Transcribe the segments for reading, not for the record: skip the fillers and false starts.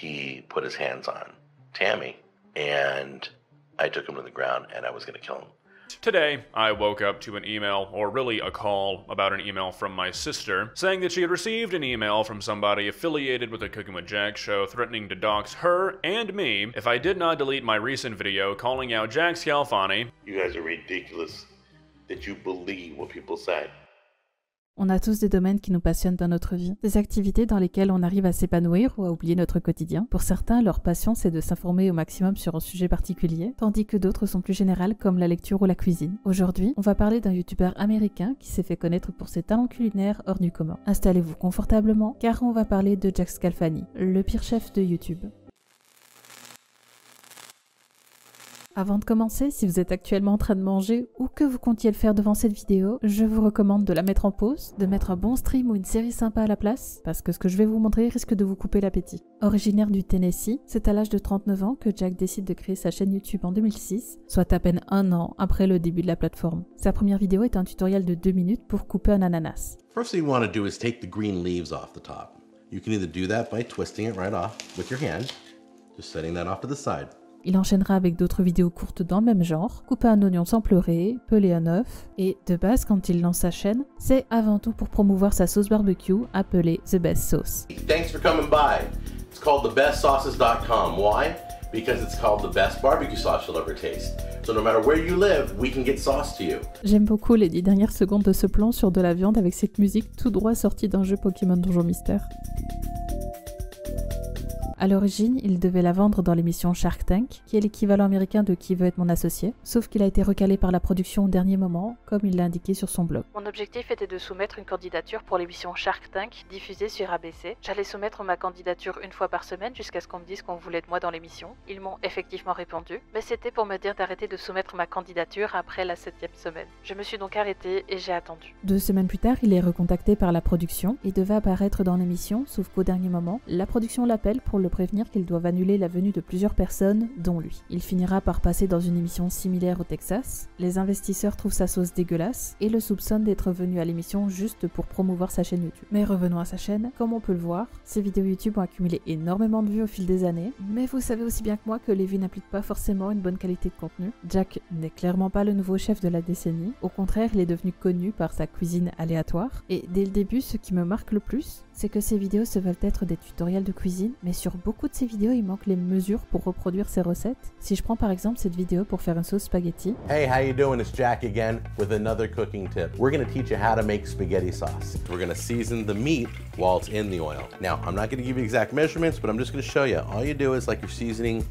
he put his hands on Tammy, and I took him to the ground, and I was going to kill him. Today, I woke up to an email, or really a call, about an email from my sister, saying that she had received an email from somebody affiliated with the Cooking with Jack show threatening to dox her and me if I did not delete my recent video calling out Jack Scalfani. You guys are ridiculous that you believe what people say. On a tous des domaines qui nous passionnent dans notre vie, des activités dans lesquelles on arrive à s'épanouir ou à oublier notre quotidien. Pour certains, leur passion c'est de s'informer au maximum sur un sujet particulier, tandis que d'autres sont plus générales comme la lecture ou la cuisine. Aujourd'hui, on va parler d'un youtubeur américain qui s'est fait connaître pour ses talents culinaires hors du commun. Installez-vous confortablement car on va parler de Jack Scalfani, le pire chef de YouTube. Avant de commencer, si vous êtes actuellement en train de manger ou que vous comptiez le faire devant cette vidéo, je vous recommande de la mettre en pause, de mettre un bon stream ou une série sympa à la place, parce que ce que je vais vous montrer risque de vous couper l'appétit. Originaire du Tennessee, c'est à l'âge de 39 ans que Jack décide de créer sa chaîne YouTube en 2006, soit à peine un an après le début de la plateforme. Sa première vidéo est un tutoriel de 2 minutes pour couper un ananas. First thing you want to do is take the green leaves off the top. You can either do that by twisting it right off with your hand, just setting that off to the side. Il enchaînera avec d'autres vidéos courtes dans le même genre, couper un oignon sans pleurer, peler un œuf, et de base quand il lance sa chaîne, c'est avant tout pour promouvoir sa sauce barbecue appelée The Best Sauce. Thanks for coming by. It's called thebestsauces.com. Why? Because it's called the best barbecue sauce you'll ever taste. So no matter where you live, we can get sauce to you. J'aime beaucoup les 10 dernières secondes de ce plan sur de la viande avec cette musique tout droit sortie d'un jeu Pokémon Donjon Mystère. À l'origine, il devait la vendre dans l'émission Shark Tank, qui est l'équivalent américain de Qui veut être mon associé, sauf qu'il a été recalé par la production au dernier moment, comme il l'a indiqué sur son blog. Mon objectif était de soumettre une candidature pour l'émission Shark Tank, diffusée sur ABC. J'allais soumettre ma candidature une fois par semaine jusqu'à ce qu'on me dise qu'on voulait de moi dans l'émission. Ils m'ont effectivement répondu, mais c'était pour me dire d'arrêter de soumettre ma candidature après la 7e semaine. Je me suis donc arrêtée et j'ai attendu. 2 semaines plus tard, il est recontacté par la production et devait apparaître dans l'émission, sauf qu'au dernier moment, la production l'appelle pour le prévenir qu'ils doivent annuler la venue de plusieurs personnes, dont lui. Il finira par passer dans une émission similaire au Texas. Les investisseurs trouvent sa sauce dégueulasse et le soupçonnent d'être venu à l'émission juste pour promouvoir sa chaîne YouTube. Mais revenons à sa chaîne, comme on peut le voir, ses vidéos YouTube ont accumulé énormément de vues au fil des années, mais vous savez aussi bien que moi que les vues n'impliquent pas forcément une bonne qualité de contenu. Jack n'est clairement pas le nouveau chef de la décennie, au contraire il est devenu connu par sa cuisine aléatoire, et dès le début ce qui me marque le plus, c'est que ces vidéos se veulent être des tutoriels de cuisine, mais sur beaucoup de ces vidéos, il manque les mesures pour reproduire ces recettes. Si je prends par exemple cette vidéo pour faire une sauce spaghetti. Hey, how you doing? It's Jack again with another cooking tip. We're going to teach you how to make spaghetti sauce. We're going to season the meat while it's in the oil. Now, I'm not going to give you exact measurements, but I'm just going to show you. All you do is like you're seasoning,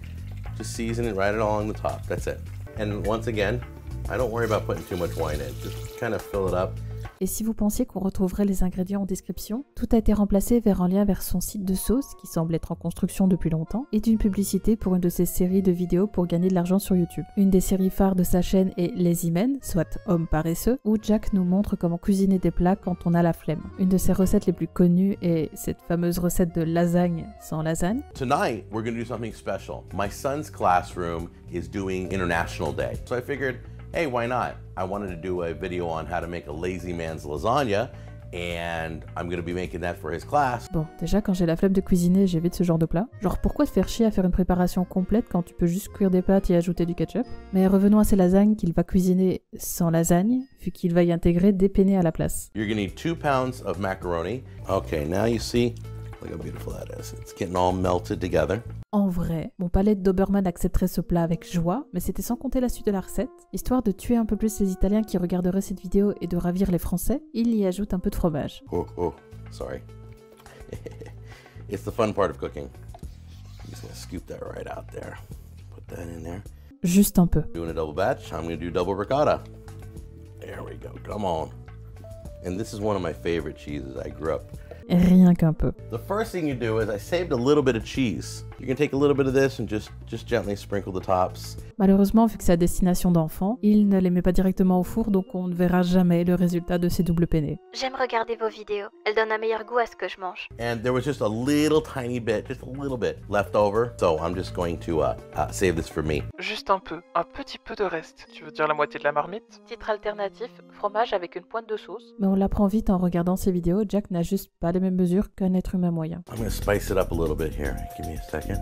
just season it right along the top. That's it. And once again, I don't worry about putting too much wine in. Just kind of fill it up. Et si vous pensiez qu'on retrouverait les ingrédients en description, tout a été remplacé vers un lien vers son site de sauce, qui semble être en construction depuis longtemps, et d'une publicité pour une de ses séries de vidéos pour gagner de l'argent sur YouTube. Une des séries phares de sa chaîne est Lazy Men, soit Homme paresseux, où Jack nous montre comment cuisiner des plats quand on a la flemme. Une de ses recettes les plus connues est cette fameuse recette de lasagne sans lasagne. Tonight, we're going to do something special. My son's classroom is doing International Day, so I figured, hey, why not? I wanted to do a video on how to make a lazy man's lasagna, and I'm going to be making that for his class. Bon, déjà quand j'ai la flemme de cuisiner, j'évite ce genre de plat. Genre pourquoi te faire chier à faire une préparation complète quand tu peux juste cuire des pâtes et ajouter du ketchup? Mais revenons à ces lasagnes qu'il va cuisiner sans lasagne, vu qu'il va y intégrer des penne à la place. You're going to need 2 pounds of macaroni. Okay, now you see, look how beautiful that is. It's getting all melted together. En vrai, mon palais de Doberman accepterait ce plat avec joie, mais c'était sans compter la suite de la recette. Histoire de tuer un peu plus les Italiens qui regarderaient cette vidéo et de ravir les Français, il y ajoute un peu de fromage. Oh, sorry. It's the fun part of cooking. I'm just gonna scoop that right out there. Put that in there. Juste un peu. Doing a double batch, I'm gonna do double ricotta. There we go, come on. And this is one of my favorite cheeses. I grew up. Rien qu'un peu. The first thing you do is I saved a little bit of cheese. You can take a little bit of this and just gently sprinkle the tops. Malheureusement, vu que c'est à destination d'enfants, il ne les met pas directement au four, donc on ne verra jamais le résultat de ces doubles penne. J'aime regarder vos vidéos. Elles donnent un meilleur goût à ce que je mange. And there was just a little tiny bit, just a little bit left over. So I'm just going to save this for me. Juste un petit peu de reste. Tu veux dire la moitié de la marmite? Titre alternatif, fromage avec une pointe de sauce. Mais on l'apprend vite en regardant ces vidéos, Jack n'a juste pas l'habitude les mêmes mesures qu'un être humain moyen. I'm gonna spice it up a little bit here. Give me a second.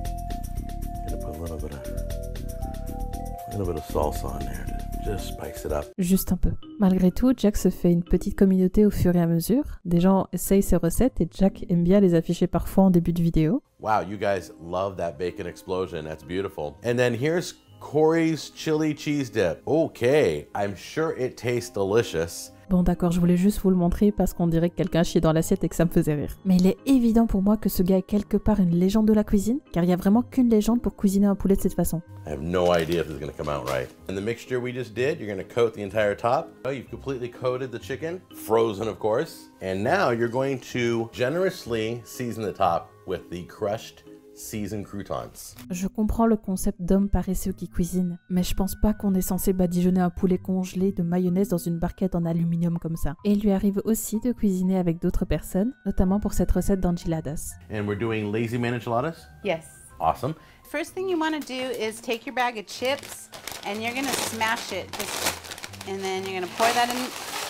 I'm gonna put a little bit of salsa on there to just spice it up. Juste un peu. Malgré tout, Jack se fait une petite communauté au fur et à mesure. Des gens essayent ses recettes et Jack aime bien les afficher parfois en début de vidéo. Wow, you guys love that bacon explosion. That's beautiful. And then here's Corey's chili cheese dip. Okay, I'm sure it tastes delicious. Bon d'accord, je voulais juste vous le montrer parce qu'on dirait que quelqu'un chiait dans l'assiette et que ça me faisait rire. Mais il est évident pour moi que ce gars est quelque part une légende de la cuisine, car il n'y a vraiment qu'une légende pour cuisiner un poulet de cette façon. I have no idea if this is going to come out right. And the mixture we just did, you're going to coat the entire top. Oh, you've completely coated the chicken, frozen of course. And now you're going to generously season the top with the crushed seasoned croutons. Je comprends le concept d'homme paresseux qui cuisine, mais je pense pas qu'on est censé badigeonner un poulet congelé de mayonnaise dans une barquette en aluminium comme ça. Et il lui arrive aussi de cuisiner avec d'autres personnes, notamment pour cette recette d'enchiladas. And we're doing lazy man enchiladas? Yes. Awesome. First thing you want to do is take your bag of chips and you're going to smash it. And then you're going to pour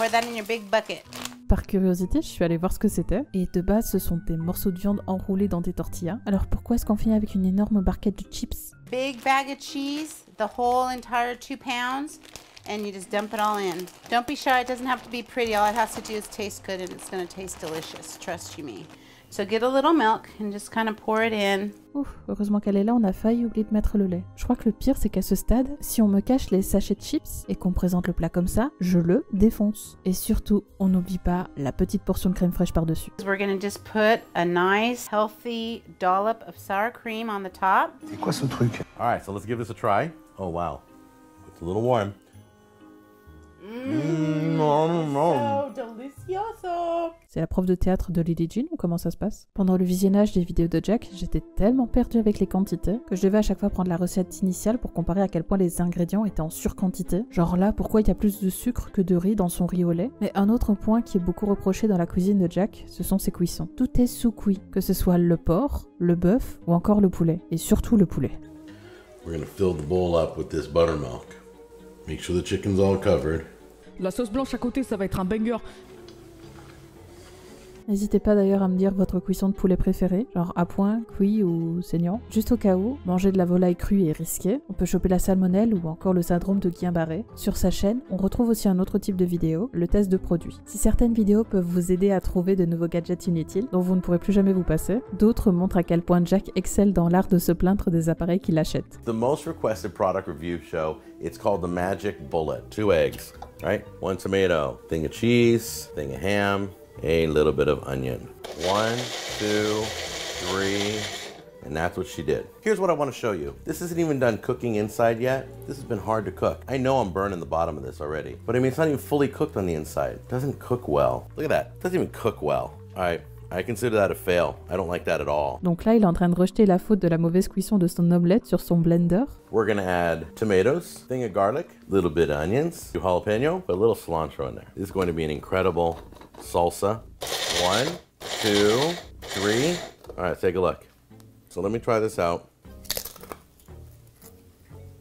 that in your big bucket. Par curiosité, je suis allée voir ce que c'était. Et de base, ce sont des morceaux de viande enroulés dans des tortillas. Alors pourquoi est-ce qu'on finit avec une énorme barquette de chips? Big bag of cheese, the whole entire 2 pounds, and you just dump it all in. Don't be shy, it doesn't have to be pretty. All it has to do is taste good and it's going to taste delicious. Trust you me. So get a little milk and just kind of pour it in. Ouf, heureusement qu'elle est là, on a failli oublier de mettre le lait. Je crois que le pire, c'est qu'à ce stade, si on me cache les sachets de chips et qu'on présente le plat comme ça, je le défonce. Et surtout, on n'oublie pas la petite portion de crème fraîche par-dessus. We're gonna just put a nice, healthy dollop of sour cream on the top. C'est quoi ce truc? All right, so let's give this a try. Oh wow, it's a little warm. So delicioso. C'est la prof de théâtre de Lily Jean ou comment ça se passe? Pendant le visionnage des vidéos de Jack, j'étais tellement perdue avec les quantités que je devais à chaque fois prendre la recette initiale pour comparer à quel point les ingrédients étaient en surquantité. Genre là, pourquoi il y a plus de sucre que de riz dans son riz au lait? Mais un autre point qui est beaucoup reproché dans la cuisine de Jack, ce sont ses cuissons. Tout est sous-cuit, que ce soit le porc, le bœuf ou encore le poulet. Et surtout le poulet. We're gonna fill the bowl up with this buttermilk. Make sure the chicken's all covered. La sauce blanche à côté, ça va être un banger. N'hésitez pas d'ailleurs à me dire votre cuisson de poulet préféré, genre à point, cuit ou saignant. Juste au cas où, manger de la volaille crue est risqué, on peut choper la salmonelle ou encore le syndrome de Guillain-Barré. Sur sa chaîne, on retrouve aussi un autre type de vidéo, le test de produits. Si certaines vidéos peuvent vous aider à trouver de nouveaux gadgets inutiles dont vous ne pourrez plus jamais vous passer, d'autres montrent à quel point Jack excelle dans l'art de se plaindre des appareils qu'il achète. The most requested product review show, it's called the Magic Bullet. 2 eggs, right? 1 tomato, thing of cheese, thing of ham, a little bit of onion. 1, 2, 3, and that's what she did. Here's what I want to show you. This isn't even done cooking inside yet. This has been hard to cook. I know I'm burning the bottom of this already, but I mean, it's not even fully cooked on the inside. It doesn't cook well. Look at that. It doesn't even cook well. All right. I consider that a fail. I don't like that at all. Donc là, il est en train de rejeter la faute de la mauvaise cuisson de son omelette sur son blender. We're gonna add tomatoes, thing of garlic, a little bit of onions, jalapeno, but a little cilantro in there. This is going to be an incredible salsa. 1, 2, 3. All right, take a look. So let me try this out.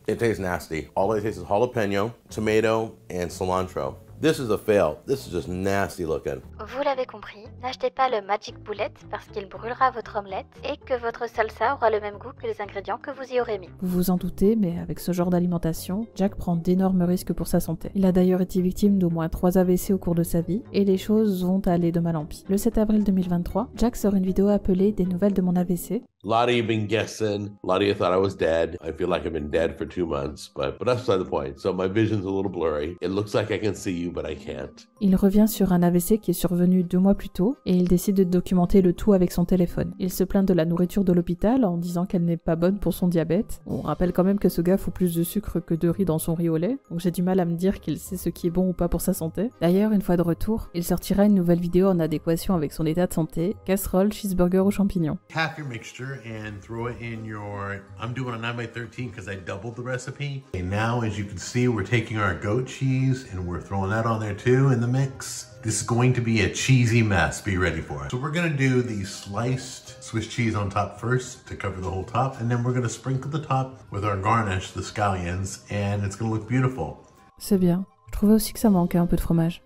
It tastes nasty. All I taste is jalapeno, tomato, and cilantro. This is a fail. This is just nasty looking. Vous l'avez compris, n'achetez pas le Magic Bullet parce qu'il brûlera votre omelette et que votre salsa aura le même goût que les ingrédients que vous y aurez mis. Vous vous en doutez, mais avec ce genre d'alimentation, Jack prend d'énormes risques pour sa santé. Il a d'ailleurs été victime d'au moins 3 AVC au cours de sa vie, et les choses vont aller de mal en pis. Le 7 avril 2023, Jack sort une vidéo appelée « Des nouvelles de mon AVC ». A lot of you been guessing. A lot of you thought I was dead. I feel like I've been dead for 2 months, but that's beside the point. So my vision's a little blurry. It looks like I can see you, but I can't. Il revient sur un AVC qui est survenu 2 mois plus tôt, et il décide de documenter le tout avec son téléphone. Il se plaint de la nourriture de l'hôpital en disant qu'elle n'est pas bonne pour son diabète. On rappelle quand même que ce gars fout plus de sucre que de riz dans son riz au lait, donc j'ai du mal à me dire qu'il sait ce qui est bon ou pas pour sa santé. D'ailleurs, une fois de retour, il sortira une nouvelle vidéo en adéquation avec son état de santé, casserole, cheeseburger aux champignons. Half your mixture and throw it in your, I'm doing a 9x13 because I doubled the recipe. And now, as you can see, we're taking our goat cheese and we're throwing that on there too in the mix. This is going to be a cheesy mess. Be ready for it. So we're going to do the sliced Swiss cheese on top first to cover the whole top. And then we're going to sprinkle the top with our garnish, the scallions, and it's going to look beautiful. C'est bien. Je trouvais aussi que ça manquait un peu de fromage.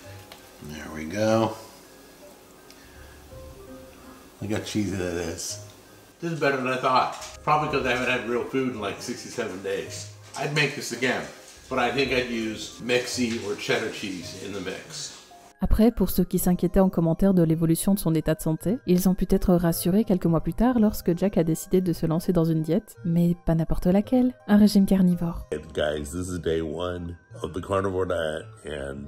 There we go. Look how cheesy that is. This is better than I thought. Probably because I haven't had real food in like 67 days. I'd make this again, but I think I'd use Mexi or cheddar cheese in the mix. Après, pour ceux qui s'inquiétaient en commentaire de l'évolution de son état de santé, ils ont pu être rassurés quelques mois plus tard lorsque Jack a décidé de se lancer dans une diète, mais pas n'importe laquelle, un régime carnivore. Hey guys, this is day 1 of the carnivore diet, and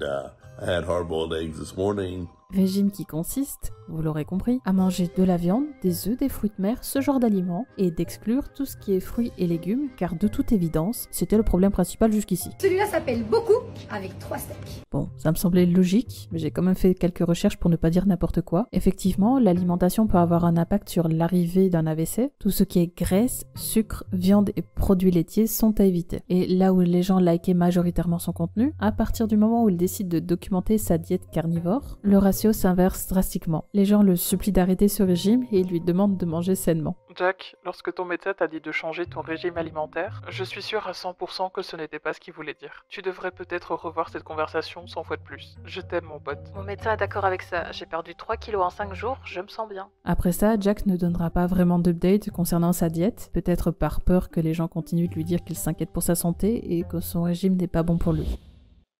I had hard-boiled eggs this morning. Régime qui consiste, vous l'aurez compris, à manger de la viande, des œufs, des fruits de mer, ce genre d'aliments, et d'exclure tout ce qui est fruits et légumes, car de toute évidence, c'était le problème principal jusqu'ici. Celui-là s'appelle beaucoup, avec 3 steaks. Bon, ça me semblait logique, mais j'ai quand même fait quelques recherches pour ne pas dire n'importe quoi. Effectivement, l'alimentation peut avoir un impact sur l'arrivée d'un AVC. Tout ce qui est graisse, sucre, viande et produits laitiers sont à éviter. Et là où les gens likaient majoritairement son contenu, à partir du moment où il décide de documenter sa diète carnivore, le ratio s'inverse drastiquement. Les gens le supplient d'arrêter ce régime et lui demandent de manger sainement. Jack, lorsque ton médecin t'a dit de changer ton régime alimentaire, je suis sûr à 100% que ce n'était pas ce qu'il voulait dire. Tu devrais peut-être revoir cette conversation 100 fois de plus. Je t'aime, mon pote. Mon médecin est d'accord avec ça. J'ai perdu 3 kilos en 5 jours, je me sens bien. Après ça, Jack ne donnera pas vraiment d'update concernant sa diète, peut-être par peur que les gens continuent de lui dire qu'il s'inquiète pour sa santé et que son régime n'est pas bon pour lui.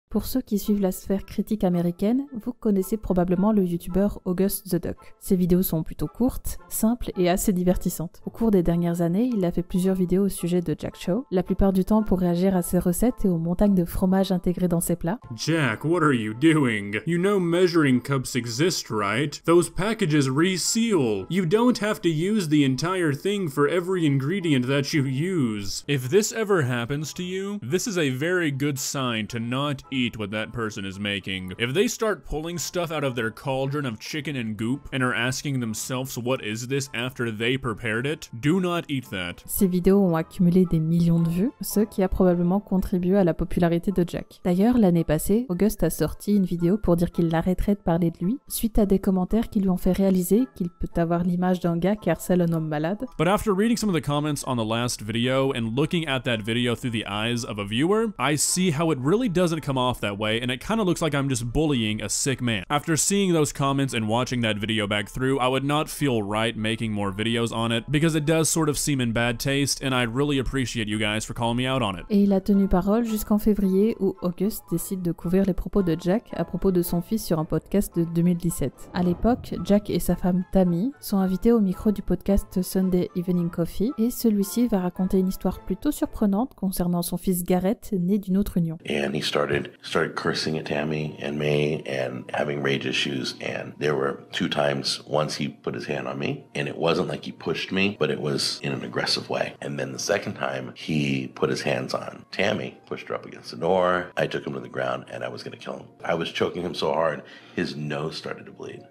Pour ceux qui suivent la sphère critique américaine, vous connaissez probablement le youtubeur August the Duck. Ses vidéos sont plutôt courtes, simples et assez divertissantes. Au cours des dernières années, il a fait plusieurs vidéos au sujet de Jack Show, la plupart du temps pour réagir à ses recettes et aux montagnes de fromage intégrées dans ses plats. Jack, what are you doing? You know measuring cups exist, right? Those packages reseal. You don't have to use the entire thing for every ingredient that you use. If this ever happens to you, this is a very good sign to not eat what that person is making. If they start pulling stuff out of their cauldron of chicken and goop and are asking themselves what is this after they prepared it, do not eat that. Ces vidéos ont accumulé des millions de vues, ce qui a probablement contribué à la popularité de Jack. D'ailleurs, l'année passée, August a sorti une vidéo pour dire qu'il arrêterait de parler de lui, suite à des commentaires qui lui ont fait réaliser qu'il peut avoir l'image d'un gars qui harcèle un homme malade. But after reading some of the comments on the last video and looking at that video through the eyes of a viewer, I see how it really doesn't come off that way, and it kind of looks like I'm just bullying a sick man. After seeing those comments and watching that video back through, I would not feel right making more videos on it, because it does sort of seem in bad taste, and I'd really appreciate you guys for calling me out on it. Et il a tenu parole jusqu'en février où August décide de couvrir les propos de Jack à propos de son fils sur un podcast de 2017. À l'époque, Jack et sa femme Tammy sont invités au micro du podcast Sunday Evening Coffee, et celui-ci va raconter une histoire plutôt surprenante concernant son fils Garrett, né d'une autre union. And he started cursing at Tammy and me and having rage issues, and there were 2 times. Once he put his hand on me, and it wasn't like he pushed me, but it was in an aggressive way. And then the second time he put his hands on Tammy, pushed her up against the door. I took him to the ground and I was going to kill him. I was choking him so hard his nose started to bleed.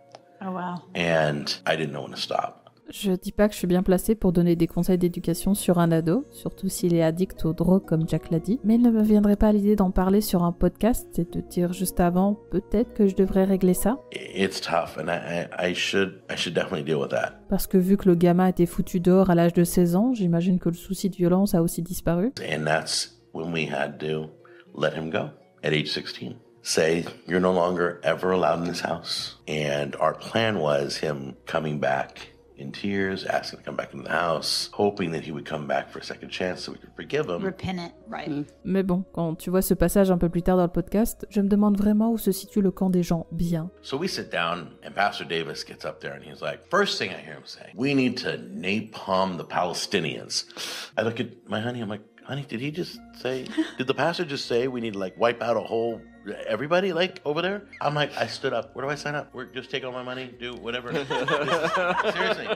Oh wow. And I didn't know when to stop. Je dis pas que je suis bien placée pour donner des conseils d'éducation sur un ado, surtout s'il est addict aux drogues comme Jack l'a dit, mais il ne me viendrait pas à l'idée d'en parler sur un podcast et de dire juste avant, peut-être que je devrais régler ça. It's tough and I should definitely deal with that. Parce que vu que le gamin était foutu dehors à l'âge de 16 ans, j'imagine que le souci de violence a aussi disparu. And that's when we had to let him go at age 16. Say, you're no longer ever allowed in this house. And our plan was him coming back in tears, asking to come back into the house, hoping that he would come back for a second chance so we could forgive him. Repentant, right. Mais bon, quand tu vois ce passage un peu plus tard dans le podcast, je me demande vraiment où se situe le camp des gens bien. So we sit down and Pastor Davis gets up there and he's like, first thing I hear him say, we need to napalm the Palestinians. I look at my honey, I'm like, honey, did the pastor just say we need to like wipe out a whole everybody like over there? I'm like, I stood up. Where do I sign up? Just take all my money, do whatever. Seriously.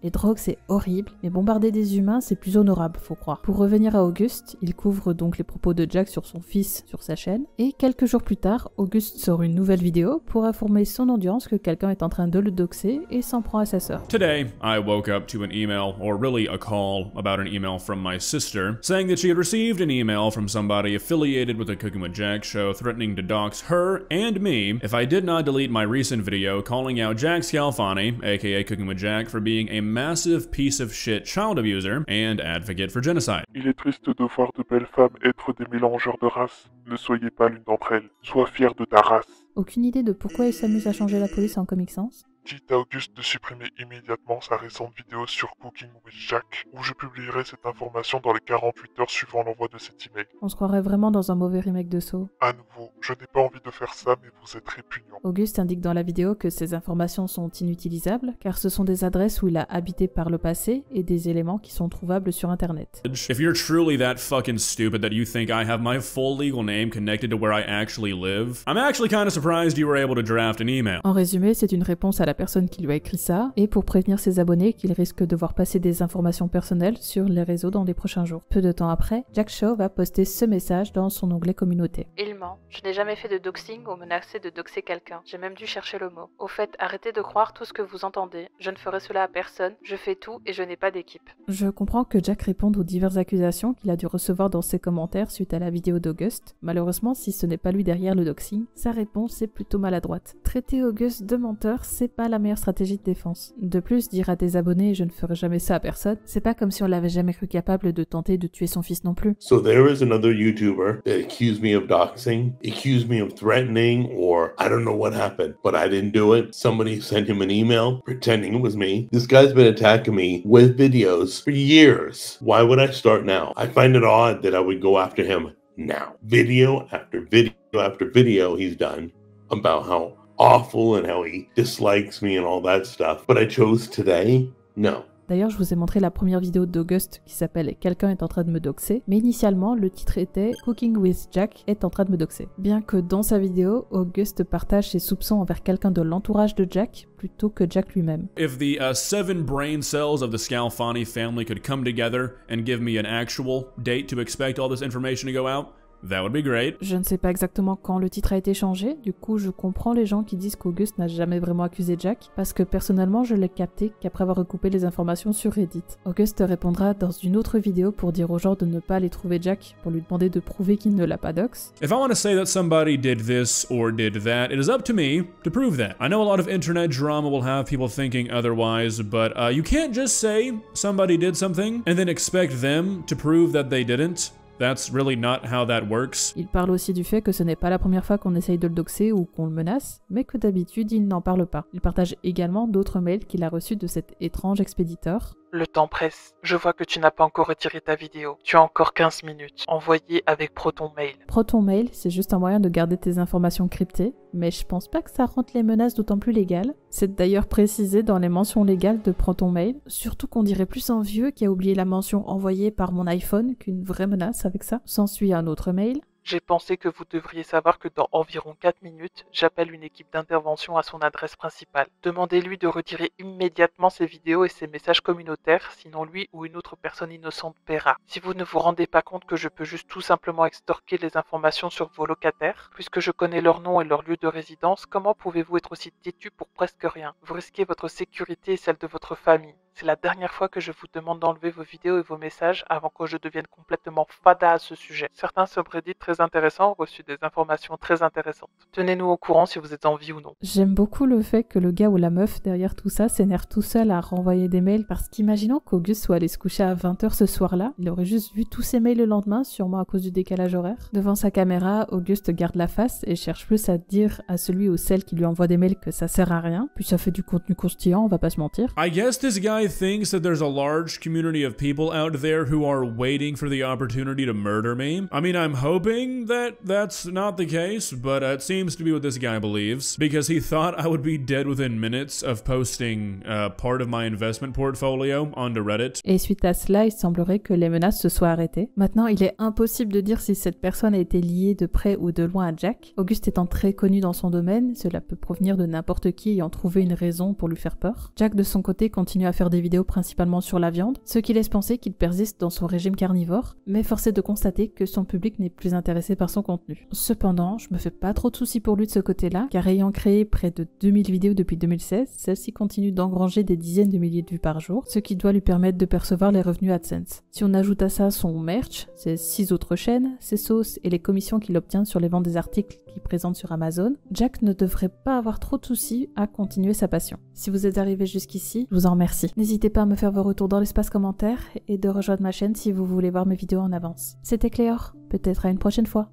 Les drogues, c'est horrible, mais bombarder des humains, c'est plus honorable, faut croire. Pour revenir à August, il couvre donc les propos de Jack sur son fils sur sa chaîne, et quelques jours plus tard, August sort une nouvelle vidéo pour informer son audience que quelqu'un est en train de le doxer et s'en prend à sa sœur. Today, I woke up to an email, or really a call, about an email from my sister, saying that she had received an email from somebody affiliated with the Cooking with Jack show threatening to dox her and me if I did not delete my recent video calling out Jack Scalfani, aka Cooking with Jack, for being a massive piece of shit child abuser and advocate for genocide. Il est triste de voir de belles femmes être des mélangeurs de races. Ne soyez pas l'une d'entre elles. Sois fier de ta race. Aucune idée de pourquoi il s'amuse à changer la police en Comic Sans. Dites à Auguste de supprimer immédiatement sa récente vidéo sur Cooking with Jack, où je publierai cette information dans les 48 heures suivant l'envoi de cet email. On se croirait vraiment dans un mauvais remake de Saw. À nouveau, je n'ai pas envie de faire ça, mais vous êtes répugnant. Auguste indique dans la vidéo que ces informations sont inutilisables, car ce sont des adresses où il a habité par le passé et des éléments qui sont trouvables sur internet. If you're truly that fucking stupid that you think I have my full legal name connected to where I actually live, I'm actually kind of surprised you were able to draft an email. En résumé, c'est une réponse à la personne qui lui a écrit ça, et pour prévenir ses abonnés qu'il risque de voir passer des informations personnelles sur les réseaux dans les prochains jours. Peu de temps après, Jack Shaw va poster ce message dans son onglet communauté. Il ment. Je n'ai jamais fait de doxing ou menacé de doxer quelqu'un. J'ai même dû chercher le mot. Au fait, arrêtez de croire tout ce que vous entendez. Je ne ferai cela à personne. Je fais tout et je n'ai pas d'équipe. Je comprends que Jack réponde aux diverses accusations qu'il a dû recevoir dans ses commentaires suite à la vidéo d'Auguste. Malheureusement, si ce n'est pas lui derrière le doxing, sa réponse est plutôt maladroite. Traiter Auguste de menteur, c'est pas la meilleure stratégie de défense. De plus, dire à tes abonnés « je ne ferai jamais ça à personne », c'est pas comme si on l'avait jamais cru capable de tenter de tuer son fils non plus. So there is another YouTuber that accused me of doxing, accused me of threatening, or I don't know what happened, but I didn't do it. Somebody sent him an email pretending it was me. This guy's been attacking me with videos for years. Why would I start now? I find it odd that I would go after him now. Video after video after video he's done about how awful and how he dislikes me and all that stuff. But I chose today? No. D'ailleurs, je vous ai montré la première vidéo d'Auguste qui s'appelle « Quelqu'un est en train de me doxer », mais initialement, le titre était « Cooking with Jack est en train de me doxer ». Bien que dans sa vidéo, Auguste partage ses soupçons envers quelqu'un de l'entourage de Jack plutôt que Jack lui-même. If the 7 brain cells of the Scalfani family could come together and give me an actual date to expect all this information to go out, that would be great. Je ne sais pas exactement quand le titre a été changé, du coup je comprends les gens qui disent qu'Auguste n'a jamais vraiment accusé Jack, parce que personnellement je l'ai capté qu'après avoir recoupé les informations sur Reddit. Auguste répondra dans une autre vidéo pour dire aux gens de ne pas aller trouver Jack, pour lui demander de prouver qu'il ne l'a pas dox. If I want to say that somebody did this or did that, it is up to me to prove that. I know a lot of internet drama will have people thinking otherwise, but you can't just say somebody did something and then expect them to prove that they didn't. That's really not how that works. Il parle aussi du fait que ce n'est pas la première fois qu'on essaye de le doxer ou qu'on le menace, mais que d'habitude il n'en parle pas. Il partage également d'autres mails qu'il a reçus de cet étrange expéditeur. Le temps presse. Je vois que tu n'as pas encore retiré ta vidéo. Tu as encore 15 minutes. Envoyée avec Proton Mail. Proton Mail, c'est juste un moyen de garder tes informations cryptées, mais je pense pas que ça rende les menaces d'autant plus légales. C'est d'ailleurs précisé dans les mentions légales de Proton Mail, surtout qu'on dirait plus un vieux qui a oublié la mention envoyée par mon iPhone qu'une vraie menace avec ça. S'ensuit un autre mail. J'ai pensé que vous devriez savoir que dans environ 4 minutes, j'appelle une équipe d'intervention à son adresse principale. Demandez-lui de retirer immédiatement ses vidéos et ses messages communautaires, sinon lui ou une autre personne innocente paiera. Si vous ne vous rendez pas compte que je peux juste tout simplement extorquer les informations sur vos locataires, puisque je connais leur nom et leur lieu de résidence, comment pouvez-vous être aussi têtu pour presque rien? Vous risquez votre sécurité et celle de votre famille. C'est la dernière fois que je vous demande d'enlever vos vidéos et vos messages avant que je devienne complètement fada à ce sujet. Certains subreddits très intéressants ont reçu des informations très intéressantes. Tenez-nous au courant si vous êtes en vie ou non. J'aime beaucoup le fait que le gars ou la meuf derrière tout ça s'énerve tout seul à renvoyer des mails parce qu'imaginons qu'Auguste soit allé se coucher à 20h ce soir-là, il aurait juste vu tous ses mails le lendemain, sûrement à cause du décalage horaire. Devant sa caméra, Auguste garde la face et cherche plus à dire à celui ou celle qui lui envoie des mails que ça sert à rien, puis ça fait du contenu croustillant, on va pas se mentir. I guess this guy thinks that there's a large community of people out there who are waiting for the opportunity to murder me. I mean, I'm hoping that that's not the case, but it seems to be what this guy believes, because he thought I would be dead within minutes of posting part of my investment portfolio onto Reddit. Et suite à cela, il semblerait que les menaces se soient arrêtées. Maintenant, il est impossible de dire si cette personne a été liée de près ou de loin à Jack. Auguste étant très connu dans son domaine, cela peut provenir de n'importe qui ayant trouvé une raison pour lui faire peur. Jack, de son côté, continue à faire des vidéos principalement sur la viande, ce qui laisse penser qu'il persiste dans son régime carnivore, mais force est de constater que son public n'est plus intéressé par son contenu. Cependant, je me fais pas trop de soucis pour lui de ce côté-là, car ayant créé près de 2000 vidéos depuis 2016, celle-ci continue d'engranger des dizaines de milliers de vues par jour, ce qui doit lui permettre de percevoir les revenus AdSense. Si on ajoute à ça son merch, ses 6 autres chaînes, ses sauces et les commissions qu'il obtient sur les ventes des articles qu'il présente sur Amazon, Jack ne devrait pas avoir trop de soucis à continuer sa passion. Si vous êtes arrivé jusqu'ici, je vous en remercie. N'hésitez pas à me faire vos retours dans l'espace commentaire et de rejoindre ma chaîne si vous voulez voir mes vidéos en avance. C'était Cléor, peut-être à une prochaine fois.